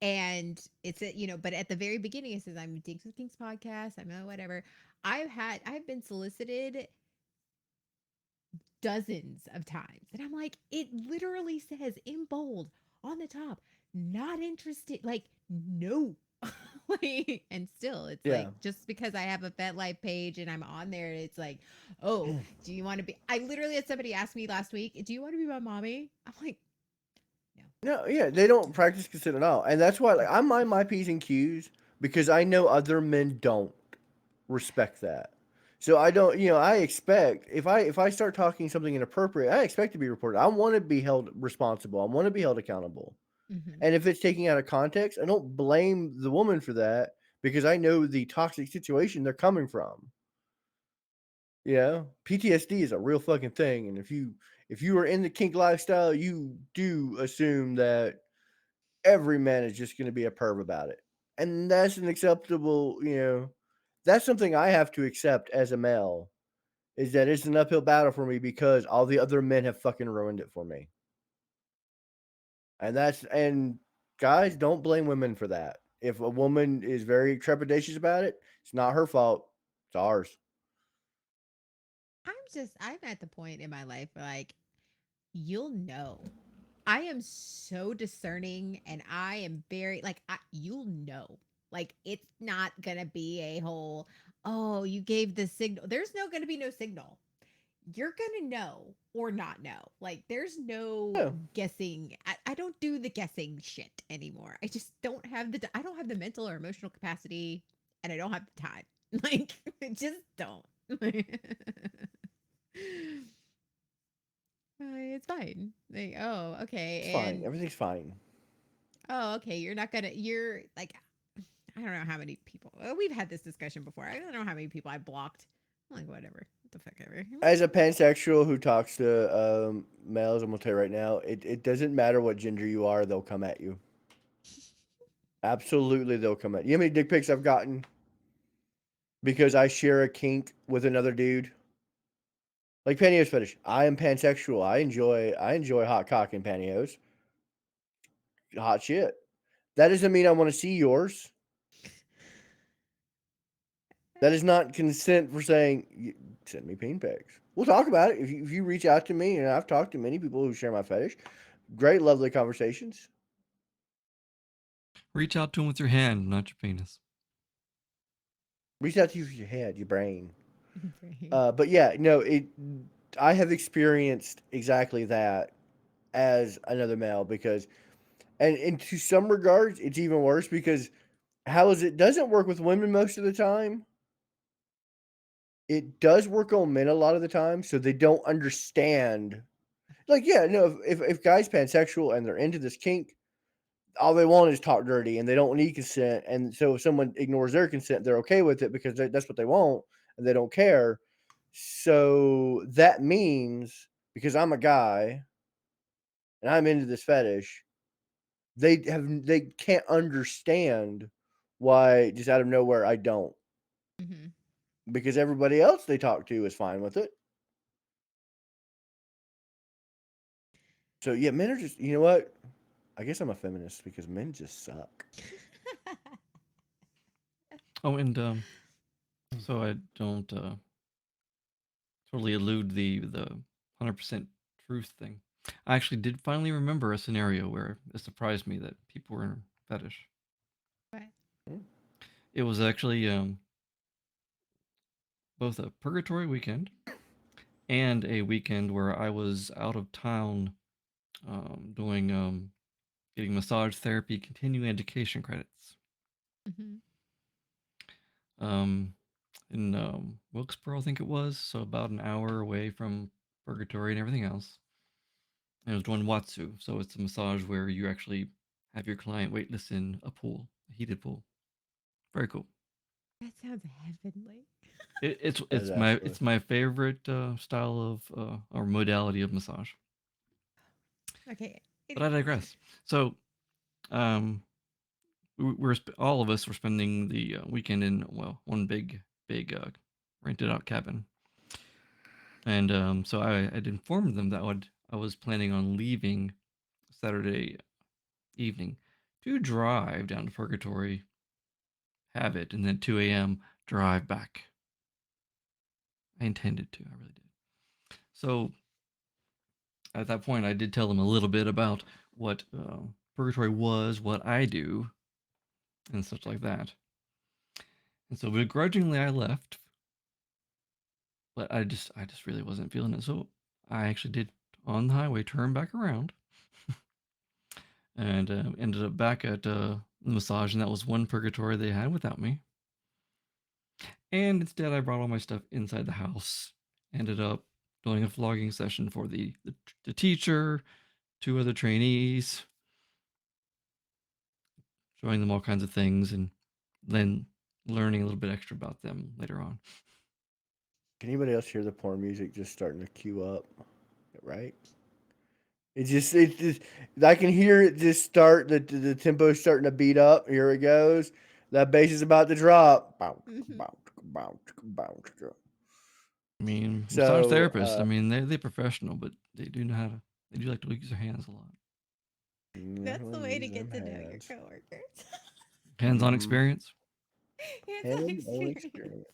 And it's a, but at the very beginning it says I'm Dinks with Kinks podcast. I'm whatever. I've been solicited dozens of times. And I'm like, it literally says in bold on the top, not interested. Like, no. Like, and still, it's Yeah. like just because I have a FetLife page and I'm on there, it's like, oh, do you want to be? I literally had somebody ask me last week, do you want to be my mommy? I'm like, no, No, yeah, they don't no, practice consent at all. And that's why no. like I mind my P's and Q's because I know other men don't respect that. So I don't, I expect if I start talking something inappropriate, I expect to be reported. I want to be held responsible. I want to be held accountable. Hmm. And if it's taking out of context, I don't blame the woman for that because I know the toxic situation they're coming from. PTSD is a real fucking thing, and if you are in the kink lifestyle, you do assume that every man is just going to be a perv about it, and that's an acceptable. That's something I have to accept as a male. Is that it's an uphill battle for me because all the other men have fucking ruined it for me, and guys, don't blame women for that. If a woman is very trepidatious about it, it's not her fault. It's ours. I'm at the point in my life where, like, you'll know. I am so discerning and I am very like you'll know. Like it's not going to be a whole oh, you gave the signal. There's no going to be no signal. You're going to know or not know. Like there's no Yeah, guessing. I don't do the guessing shit anymore. I just don't have I don't have the mental or emotional capacity and I don't have the time. Like I just don't. It's fine. Like, oh, it's okay. fine. And Everything's fine. oh, okay. You're not gonna. You're like, I don't know how many people. Well, we've had this discussion before. I don't know how many people I blocked. I'm like, whatever. What the fuck ever. As a pansexual who talks to males, I'm gonna tell you right now, it doesn't matter what gender you are, they'll come at you. Absolutely, they'll come at you. You know how many dick pics I've gotten because I share a kink with another dude? Like pantyhose fetish. I am pansexual. I enjoy hot cock and pantyhose. Hot shit. That doesn't mean I want to see yours. That is not consent for saying send me pain pics. We'll talk about it if you reach out to me, and I've talked to many people who share my fetish. Great, lovely conversations. Reach out to him with your hand, not your penis. Reach out to you with your head, your brain. Right. But yeah, no, it. I have experienced exactly that as another male because, and to some regards, it's even worse because how is it doesn't work with women most of the time. It does work on men a lot of the time, so they don't understand. Like, yeah, no, if guys pansexual and they're into this kink, all they want is talk dirty and they don't need consent. And so if someone ignores their consent, they're okay with it because that's what they want and they don't care. So that means because I'm a guy and I'm into this fetish, they can't understand why just out of nowhere I don't Hmm. because everybody else they talk to is fine with it. So yeah, men are just you know what? I guess I'm a feminist because men just suck. Oh, and so I don't totally elude the 100% truth thing. I actually did finally remember a scenario where it surprised me that people were in fetish. But It was actually both a purgatory weekend and a weekend where I was out of town doing getting massage therapy continuing education credits hmm um, in Wilkesboro, I think it was, so about an hour away from purgatory and everything else. And it was doing Watsu, so it's a massage where you actually have your client waitlist in a pool, a heated pool. Very cool. that sounds heavenly. It's That is it's my absolutely it's my favorite style of or modality of massage. Okay. But I Anyways. digress. So um, all of us were spending the weekend in one big rented out cabin, and so I had informed them that I was planning on leaving Saturday evening to drive down to Purgatory, have it, and then 2 a.m. drive back. I intended to, I really did. So at that point, I did tell them a little bit about what Purgatory was, what I do, and such like that. And so begrudgingly, I left, but I just really wasn't feeling it. So I actually did on the highway turn back around and ended up back at the massage, and that was one Purgatory they had without me. And instead, I brought all my stuff inside the house. Ended up doing a vlogging session for the teacher, two other trainees, showing them all kinds of things, and then learning a little bit extra about them later on. Can anybody else hear the porn music just starting to cue up? Right? It just I can hear it just start the tempo starting to beat up. Here it goes. That bass is about to drop. Bounce, Mhm. bounce, bounce, bounce. I mean, massage So therapists. I mean, they're professional, but they do know how to. They do like to use their hands a lot. That's the definitely way to use them get to know your hands. coworkers. Hands-on Mm-hmm. experience. Hands-on Hands-on experience. experience.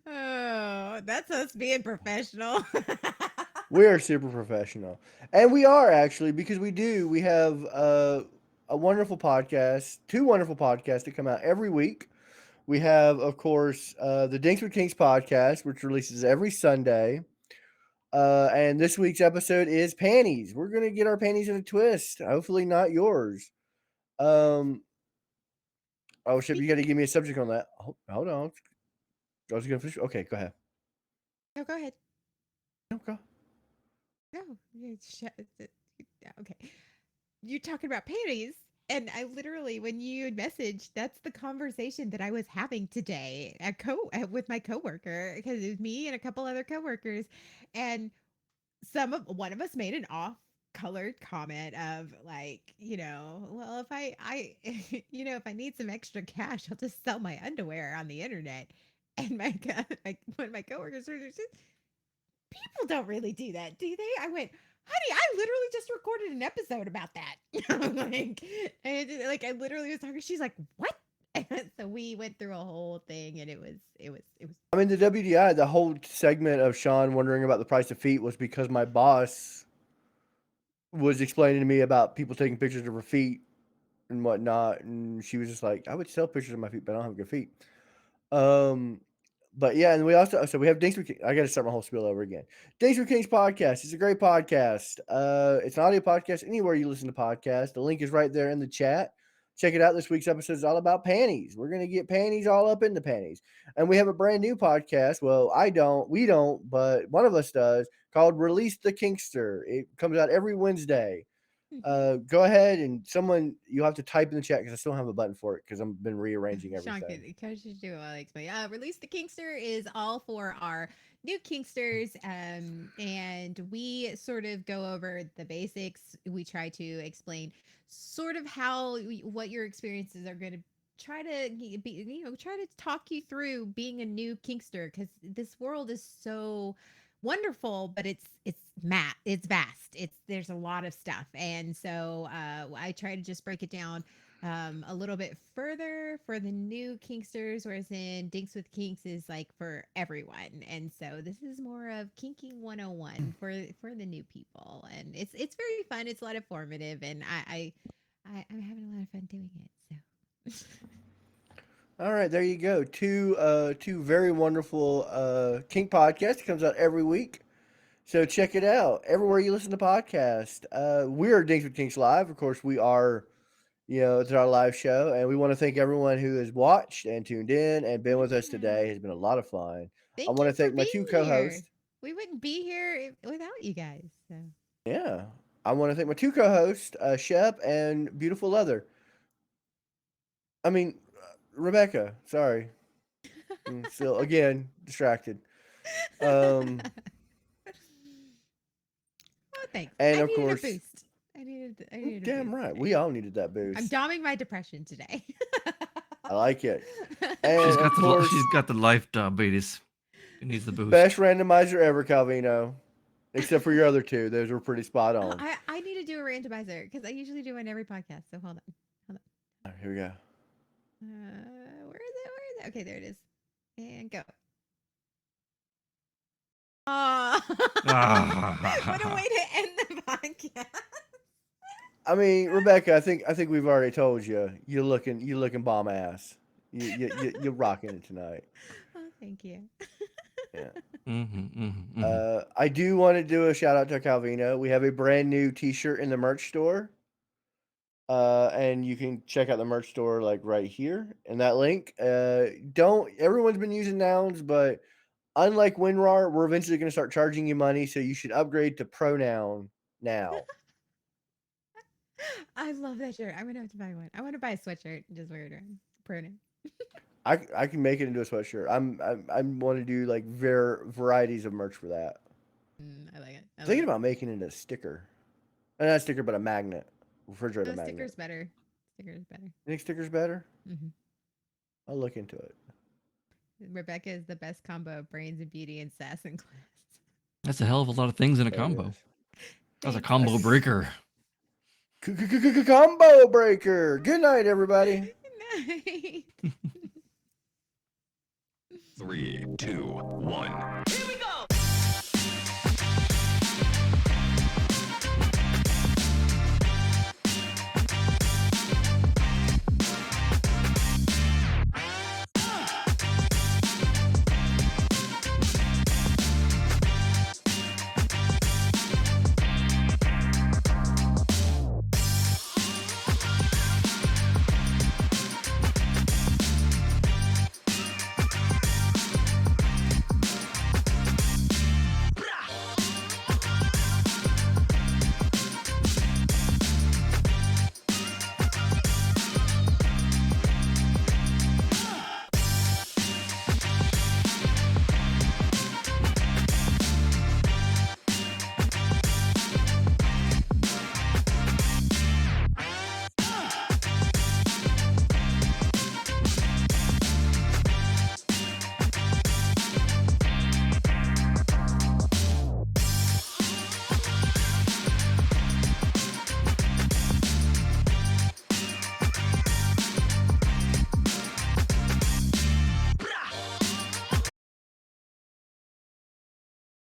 Oh, that's us being professional. We are super professional, and we are actually because we do. We have a wonderful podcast, two wonderful podcasts that come out every week. We have, of course, the Dinks with Kinks podcast, which releases every Sunday. And this week's episode is panties. We're gonna get our panties in a twist. Hopefully, not yours. Um, oh, Ship, you Speak. got to give me a subject on that. Hold on. I was gonna finish. Okay, go ahead. No, go ahead. Okay. No, okay. You're talking about panties, and I literally, when you had messaged, that's the conversation that I was having today with my coworker because it was me and a couple other coworkers, and one of us made an off colored comment of like, well, if I if I need some extra cash, I'll just sell my underwear on the internet. And one of my coworkers were just, people don't really do that, do they? I went, honey, I literally just recorded an episode about that. Like I literally was talking. She's like, what? And so we went through a whole thing, and it was. I mean, the WDI, the whole segment of Sean wondering about the price of feet was because my boss was explaining to me about people taking pictures of her feet and whatnot, and she was just like, "I would sell pictures of my feet, but I don't have good feet." Um, but yeah, and we also so we have Dinks with King. I got to start my whole spiel over again. Dinks with Kings podcast. It's a great podcast. It's an audio podcast anywhere you listen to podcasts. The link is right there in the chat. Check it out. This week's episode is all about panties. We're gonna get panties all up in the panties, and we have a brand new podcast. Well, I don't, we don't, but one of us does called "Release the Kinkster." It comes out every Wednesday. Go ahead and someone you have to type in the chat because I still don't have a button for it because I've been rearranging Sean everything. could coach you do I'll explain. Release the Kinkster is all for our new Kinksters, and we sort of go over the basics. We try to explain sort of what your experiences are going to try to be, try to talk you through being a new Kinkster because this world is so wonderful, but it's vast. There's a lot of stuff, and so I try to just break it down a little bit further for the new Kinksters, whereas in Dinks with Kinks is like for everyone. And so this is more of Kinking 101 for the new people. And it's very fun. It's a lot of formative, and I'm having a lot of fun doing it. So All right, there you go. Two very wonderful kink podcasts. It comes out every week. So check it out everywhere you listen to podcasts. We are Dinks with Kinks Live. Of course, we are, it's our live show, and we want to thank everyone who has watched and tuned in and been with us yeah. today. It's been a lot of fun. I Thank want you to for thank my two being here. co-hosts. We wouldn't be here without you guys. So Yeah, I want to thank my two co-hosts, Shep and Beautiful Leather. I mean, Rebecca. Sorry, still again distracted. Um, oh, thanks. and I of needed a course, boost. I needed a damn boost right, we today. all needed that I'm boost. doming my depression today. I like it. And of She's course, got the life diabetes. She needs the best boost. randomizer ever, Calvino. Except for your other two, those were pretty spot Oh, on. I need to do a randomizer because I usually do one every podcast. So hold on, hold All right, here we go. on. Where is it? Where is it? Okay, there it is. And go. Oh, what a way Ah. to end the podcast. I mean, Rebecca, I think we've already told you you looking bomb ass. You're rocking it tonight. Oh, thank you. Yeah. Mhm. I do want to do a shout out to Calvino. We have a brand new T-shirt in the merch store. And you can check out the merch store like right here in that link. Don't everyone's been using nouns, but unlike WinRAR, we're eventually going to start charging you money, so you should upgrade to pronoun now. I love that shirt. I'm gonna have to buy one. I want to buy a sweatshirt and just wear it around. Pronoun. I can make it into a sweatshirt. I want to do like varieties of merch for that. I like it. I like Thinking it. about making it a sticker, not a sticker, but a magnet, refrigerator No, magnet. stickers better. Stickers better. You think stickers better? Hmm. I'll look into it. Rebecca is the best combo of brains and beauty and sass in class. That's a hell of a lot of things in a There it combo. is. That's a Thanks. combo breaker. Combo breaker. Good night, everybody. Night. 3, 2, 1. Here we go.